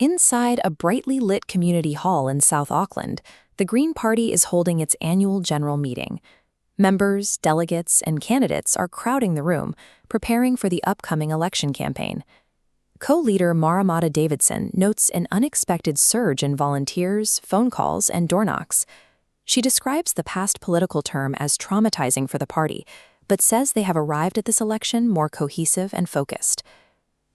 Inside a brightly lit community hall in South Auckland, the Green Party is holding its annual general meeting. Members, delegates, and candidates are crowding the room, preparing for the upcoming election campaign. Co-leader Maramata Davidson notes an unexpected surge in volunteers, phone calls, and door knocks. She describes the past political term as traumatizing for the party, but says they have arrived at this election more cohesive and focused.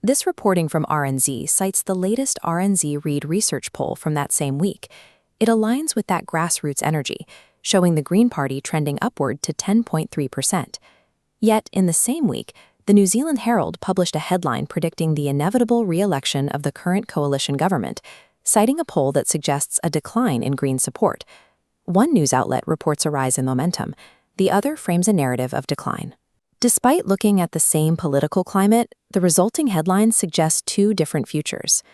This reporting from RNZ cites the latest RNZ Reid research poll from that same week. It aligns with that grassroots energy, showing the Green Party trending upward to 10.3%. Yet, in the same week, the New Zealand Herald published a headline predicting the inevitable re-election of the current coalition government, citing a poll that suggests a decline in Green support. One news outlet reports a rise in momentum, the other frames a narrative of decline. Despite looking at the same political climate, the resulting headlines suggest two different futures.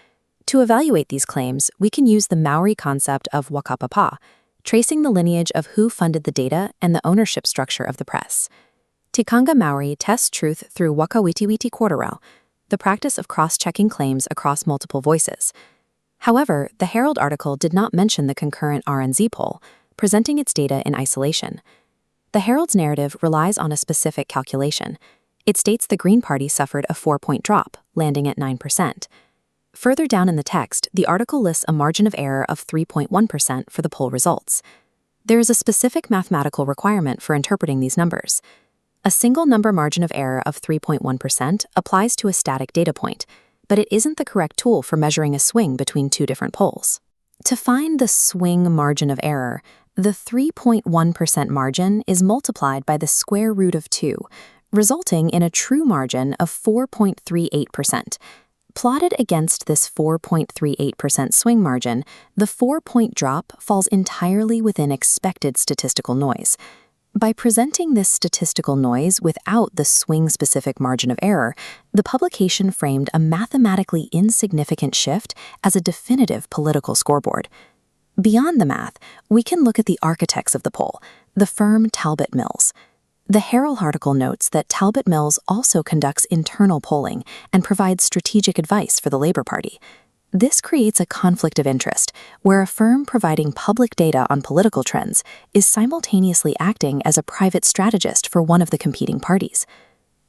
To evaluate these claims, we can use the Maori concept of whakapapa, tracing the lineage of who funded the data and the ownership structure of the press. Tikanga Maori tests truth through wakawitiwiti korero, the practice of cross-checking claims across multiple voices. However, the Herald article did not mention the concurrent RNZ poll, presenting its data in isolation. The Herald's narrative relies on a specific calculation. It states the Green Party suffered a 4-point drop, landing at 9%. Further down in the text, the article lists a margin of error of 3.1% for the poll results. There is a specific mathematical requirement for interpreting these numbers. A single number margin of error of 3.1% applies to a static data point, but it isn't the correct tool for measuring a swing between two different polls. To find the swing margin of error, the 3.1% margin is multiplied by the square root of 2, resulting in a true margin of 4.38%. Plotted against this 4.38% swing margin, the 4-point drop falls entirely within expected statistical noise. By presenting this statistical noise without the swing-specific margin of error, the publication framed a mathematically insignificant shift as a definitive political scoreboard. Beyond the math, we can look at the architects of the poll, the firm Talbot Mills. The Herald article notes that Talbot Mills also conducts internal polling and provides strategic advice for the Labour Party. This creates a conflict of interest, where a firm providing public data on political trends is simultaneously acting as a private strategist for one of the competing parties.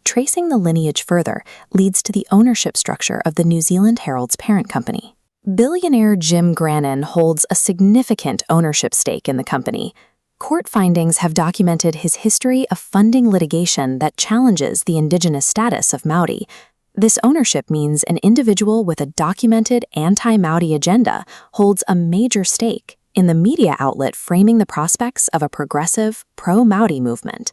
Tracing the lineage further leads to the ownership structure of the New Zealand Herald's parent company. Billionaire Jim Grannon holds a significant ownership stake in the company. Court findings have documented his history of funding litigation that challenges the indigenous status of Maori. This ownership means an individual with a documented anti-Maori agenda holds a major stake in the media outlet framing the prospects of a progressive, pro-Maori movement.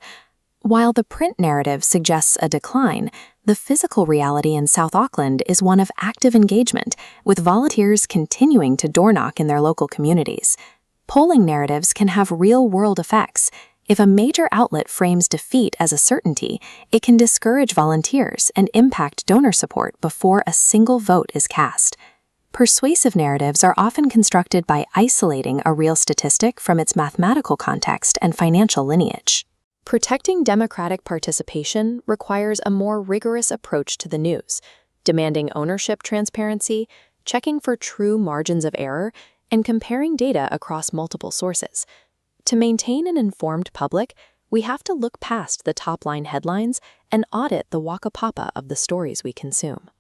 While the print narrative suggests a decline, the physical reality in South Auckland is one of active engagement, with volunteers continuing to door knock in their local communities. Polling narratives can have real-world effects. If a major outlet frames defeat as a certainty, it can discourage volunteers and impact donor support before a single vote is cast. Persuasive narratives are often constructed by isolating a real statistic from its mathematical context and financial lineage. Protecting democratic participation requires a more rigorous approach to the news, demanding ownership transparency, checking for true margins of error, and comparing data across multiple sources. To maintain an informed public, we have to look past the top-line headlines and audit the whakapapa of the stories we consume.